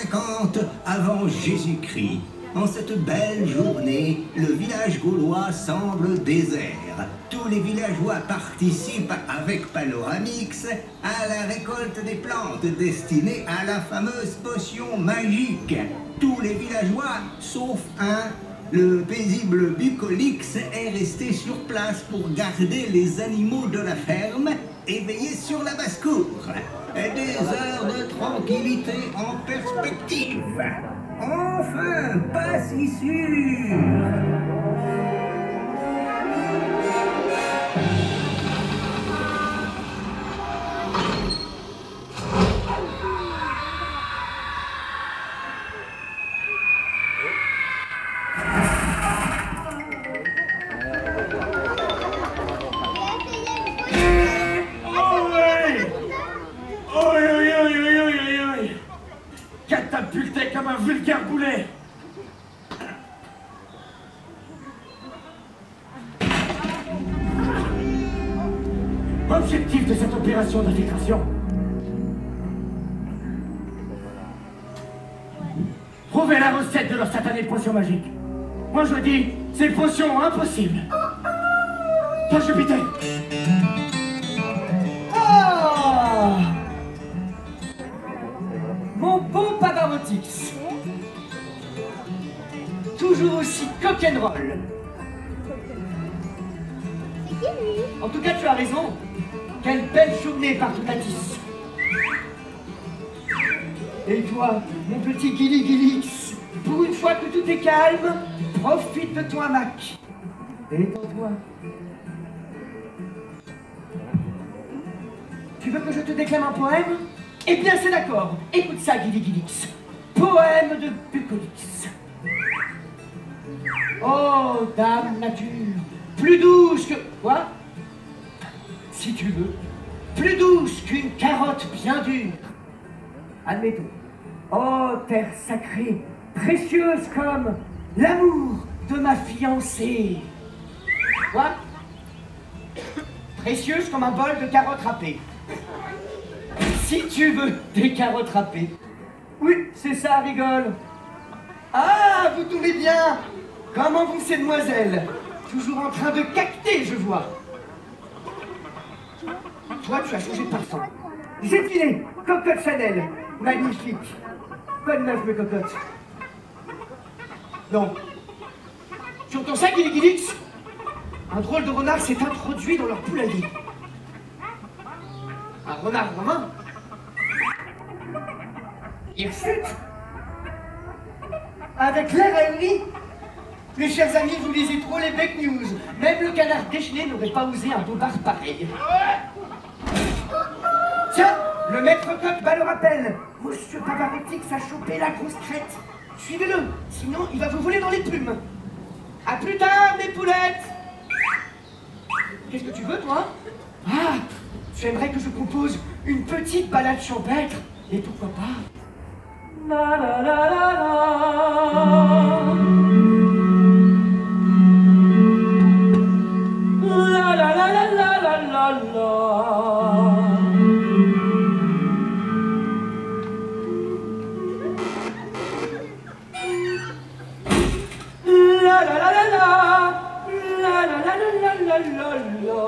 250 avant Jésus-Christ. En cette belle journée, le village gaulois semble désert. Tous les villageois participent avec Panoramix à la récolte des plantes destinées à la fameuse potion magique. Tous les villageois, sauf un. Le paisible Bucolix est resté sur place pour garder les animaux de la ferme et veiller sur la basse-cour. Des heures de tranquillité en perspective. Enfin, pas si sûr. Catapulté comme un vulgaire boulet. Objectif de cette opération d'infiltration: trouver la recette de leur satanée potion magique. Moi je dis, c'est potion impossible. Toi Jupiter. Oh, mon bon Pavarotix, toujours aussi cock'n'roll. En tout cas, tu as raison. Quelle belle journée par tout à 10. Et toi, mon petit Guili-Guilix, pour une fois que tout est calme, profite de ton hamac. Détends-toi. Tu veux que je te déclame un poème? Eh bien, c'est d'accord. Écoute ça, Guili-Guilix. Poème de Bucolix. Oh, dame nature, plus douce que... Quoi? Si tu veux, plus douce qu'une carotte bien dure. Admettons. Oh, terre sacrée, précieuse comme l'amour de ma fiancée. Quoi? Précieuse comme un bol de carottes râpées. Si tu veux des carottes râpées. Oui, c'est ça, rigole. Ah, vous trouvez bien. Comment vont ces demoiselles? Toujours en train de cacter, je vois. Toi, tu as changé de parfum. J'ai filé, cocotte Chanel. Magnifique. Bonne neuf, mes cocottes. Non. Tu entends ça, Guili-Guilix? Un drôle de renard s'est introduit dans leur poulailler. Un renard romain? Hirsute? Avec l'air ahuri? Mes chers amis, vous lisez trop les bec news. Même le canard déchaîné n'aurait pas osé un bobard pareil. Tiens, le maître coq bat le rappel. Monsieur Pavarotix a chopé la grosse crête. Suivez-le, sinon il va vous voler dans les plumes. À plus tard, mes poulettes. Qu'est-ce que tu veux, toi? Ah, tu aimerais que je compose une petite balade champêtre? Et pourquoi pas? La la la la la. La la la la la la la la. La la la la la. La la la la la la la.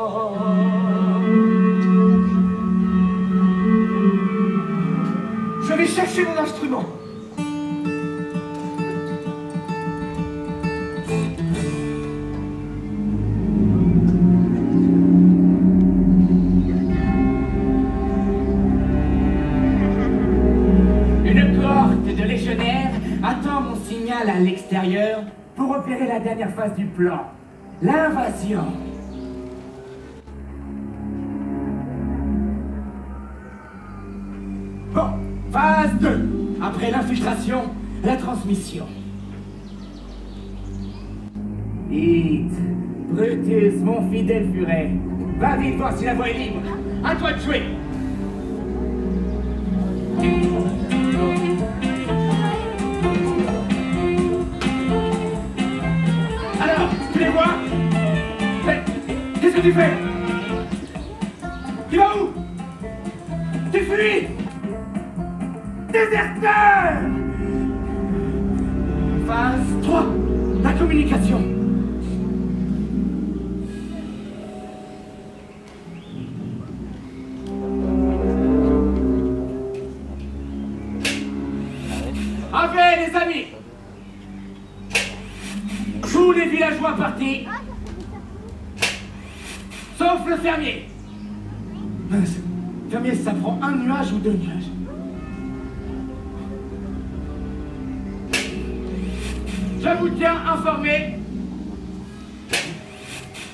Je vais chercher mon instrument. Une cohorte de légionnaires attend mon signal à l'extérieur pour opérer la dernière phase du plan, l'invasion. Bon, phase 2. Après l'infiltration, la transmission. Vite, Brutus, mon fidèle furet, va vite voir si la voie est libre. À toi de jouer. Alors, tu les vois? Mais, qu'est-ce que tu fais? Tu vas où? Tu fuis! Déserteur! Phase 3, la communication. Avez les amis, tous les villageois partis, sauf le fermier. Mince, fermier, ça prend un nuage ou 2 nuages. Je vous tiens informé.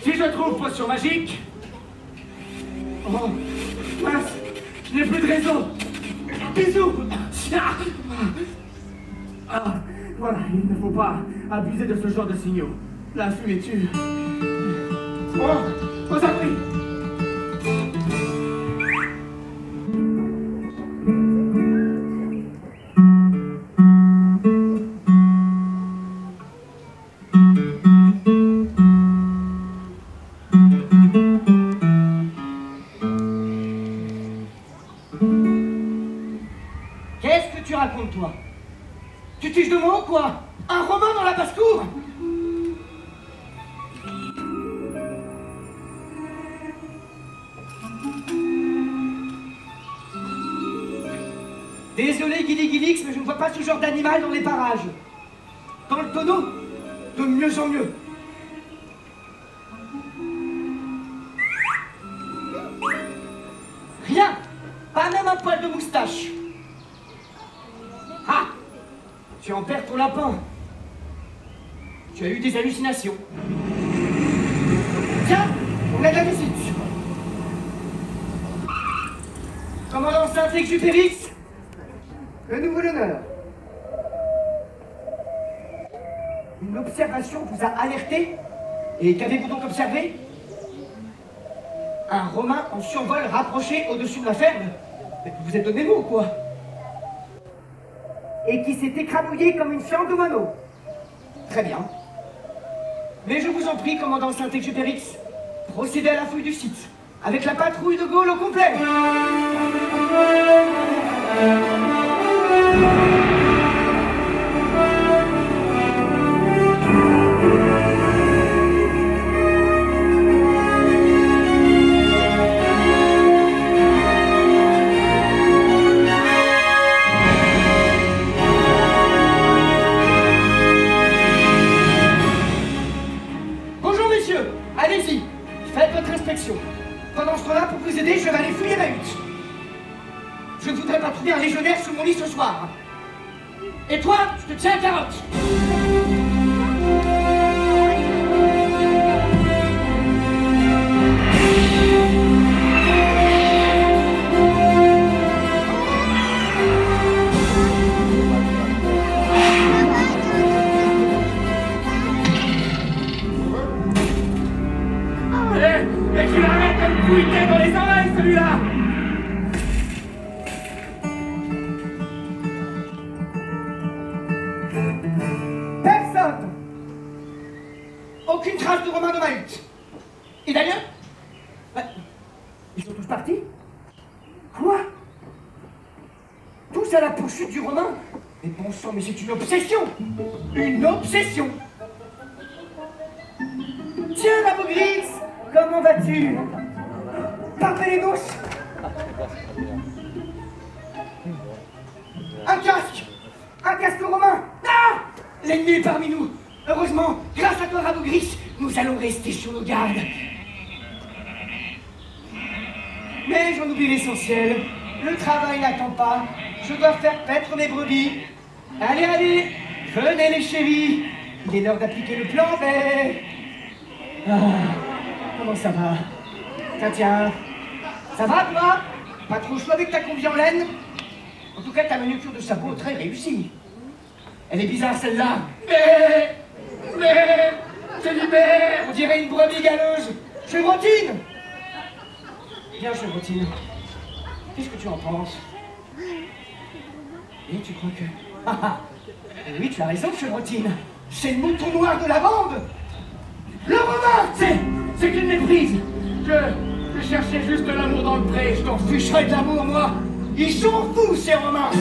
Si je trouve potion magique... Oh, mince, je n'ai plus de réseau. Bisous. Ah, voilà, il ne faut pas abuser de ce genre de signaux. La fumée tue. Oh, aux abris. Qu'est-ce que tu racontes, toi? Tu tiges de moi ou quoi? Un romain dans la basse-cour? Désolé, Guili-Guilix, mais je ne vois pas ce genre d'animal dans les parages. Dans le tonneau, de mieux en mieux. Rien, pas même un poil de moustache. Ah! Tu en perds ton lapin. Tu as eu des hallucinations. Tiens, on a de la visite. Commandant Saint-Exupérix, le nouveau honneur. Une observation vous a alerté? Et qu'avez-vous donc observé? Un Romain en survol rapproché au-dessus de la ferme? Vous êtes donné mot ou quoi? Et qui s'est écrabouillé comme une fiente de moineau. Très bien. Mais je vous en prie, commandant Saint-Exupérix, procédez à la fouille du site, avec la patrouille de Gaulle au complet. Allez-y, faites votre inspection. Pendant ce temps-là, pour vous aider, je vais aller fouiller ma hutte. Je ne voudrais pas trouver un légionnaire sous mon lit ce soir. Et toi, je te tiens à carotte. Et qu'il arrête de me couiner dans les oreilles, celui-là! Personne! Aucune trace de Romain de ma hutte. Et d'ailleurs, ils sont tous partis? Quoi? Tous à la poursuite du Romain? Mais bon sang, mais c'est une obsession! Une obsession! Tiens, la Bogrix! Comment vas-tu? Parpellénos! Un casque! Un casque romain! Ah! L'ennemi est parmi nous! Heureusement, grâce à toi, Rabogris, nous allons rester sur nos gardes. Mais j'en oublie l'essentiel. Le travail n'attend pas. Je dois faire paître mes brebis. Allez, allez! Venez les chéris! Il est l'heure d'appliquer le plan vert. Ah, comment ça va? Tiens. Ça va, toi? Pas trop chaud avec ta combi en laine? En tout cas, ta manucure de sabot très réussie. Elle est bizarre, celle-là. Mais, je libère. On dirait une brebis galeuse. Chevrotine! Bien, Chevrotine. Qu'est-ce que tu en penses? Et tu crois que... Ah, oui, tu as raison, Chevrotine. C'est le mouton noir de la bande. Le Romain! C'est une méprise. Je cherchais juste de l'amour dans le pré. Je t'en ficherai de l'amour, moi. Ils sont fous, ces Romains.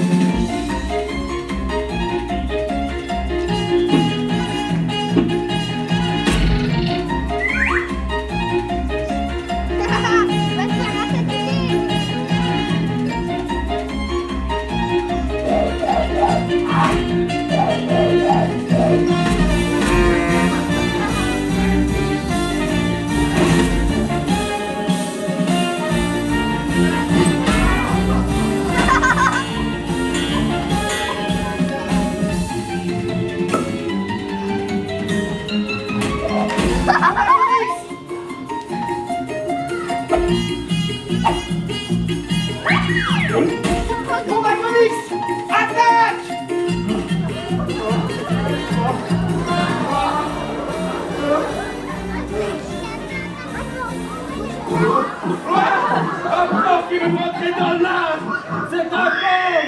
Un porc qui veut rentrer dans l'âge! C'est un porc!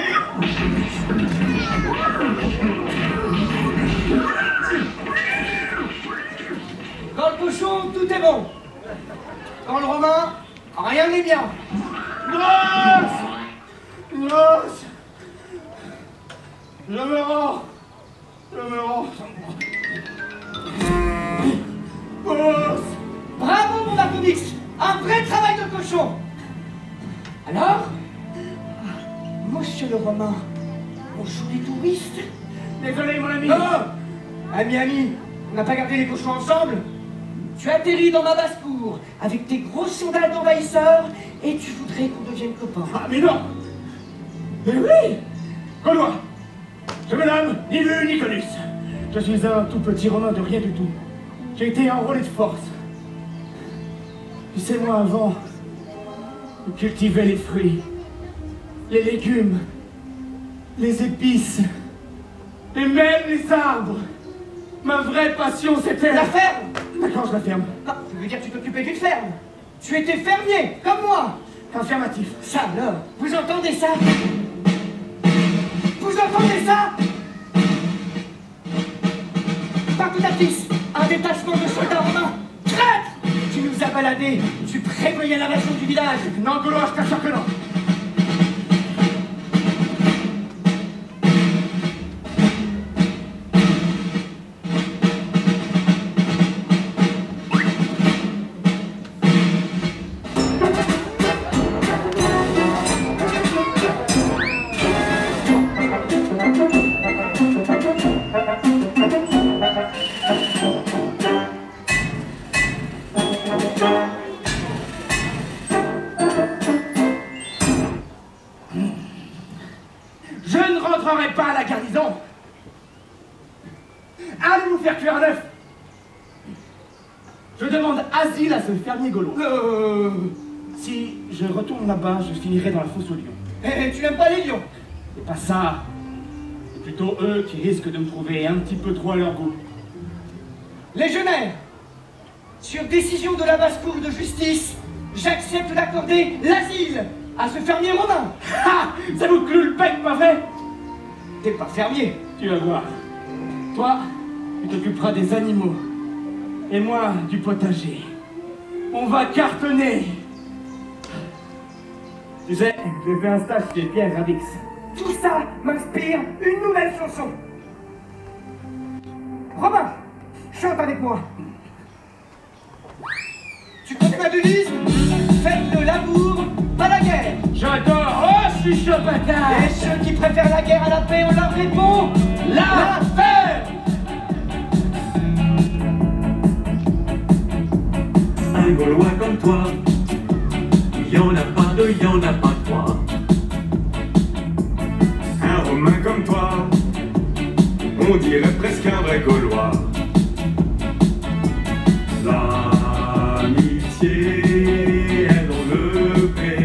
Dans le cochon, tout est bon. Dans le romain, rien n'est bien. Grosse! Grosse! Je me rends! Je me rends! Grosse! Bravo, mon Marcomix! Un vrai travail de cochon! Alors? Monsieur le Romain, on joue les touristes? Désolé, mon ami! Non! Ami, on n'a pas gardé les cochons ensemble? Tu atterris dans ma basse-cour avec tes grosses sandales d'envahisseur et tu voudrais qu'on devienne copains. Ah, mais non! Mais oui! Gaulois! Je me nomme ni vu ni connu. Je suis un tout petit Romain de rien du tout. J'ai été enrôlé de force. Tu sais, moi, avant, je cultivais les fruits, les légumes, les épices, et même les arbres. Ma vraie passion, c'était... La ferme! D'accord, je la ferme. Non, ça veut dire que tu t'occupais d'une ferme. Tu étais fermier, comme moi. Affirmatif. Ça alors, vous entendez ça? Vous entendez ça? Partout à piste, un détachement de soldats romains. Traître! Tu nous as baladés, tu prévoyais l'invasion du village. Non, Gaulois, je t'assure que non. Je ne rentrerai pas à la garnison. Allez vous faire cuire un œuf. Je demande asile à ce fermier gaulois. Si je retourne là-bas, je finirai dans la fosse aux lions. Eh, tu n'aimes pas les lions? C'est pas ça. C'est plutôt eux qui risquent de me trouver un petit peu trop à leur goût. Légionnaire, sur décision de la basse-cour de justice, j'accepte d'accorder l'asile à ce fermier romain. Ha! Ça vous cloue le bec, pas vrai? T'es pas fermier. Tu vas voir. Toi, tu t'occuperas des animaux. Et moi, du potager. On va cartonner. Tu sais, j'ai fait un stage chez Pierre Radix. Tout ça m'inspire une nouvelle chanson. Romain, chante avec moi. Tu connais ma devise? Faites le labour, pas la guerre. J'adore. Oh, je suis chaud patate. Et ceux qui préfèrent la guerre à la paix, on leur répond La paix. Un Gaulois comme toi, y en a pas deux, y en a pas trois. Un Romain comme toi, on dirait presque un vrai Gaulois. L'amitié est dans le pré,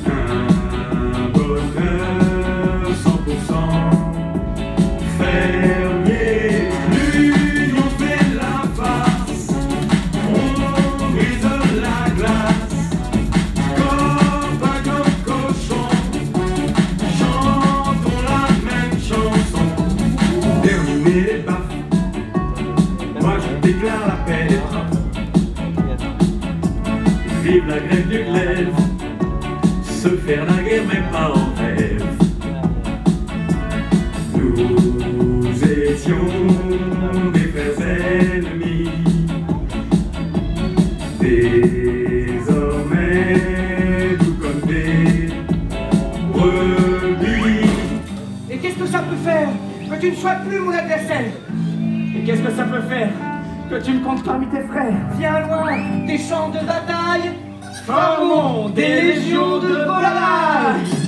un bonheur 100% fermier. L'union fait la face, on brise la glace, copain comme cochon, chantons la même chanson. Terminer les baffes, moi je déclare la paix des trappes. Vive la grève du glaive, se faire la guerre mais pas en rêve. Nous étions des frères ennemis, désormais tout comme des brebis. Et qu'est-ce que ça peut faire que tu ne sois plus mon adversaire? Et qu'est-ce que ça peut faire que tu me comptes parmi tes frères? Viens loin des champs de bataille, Formons des légions de volage.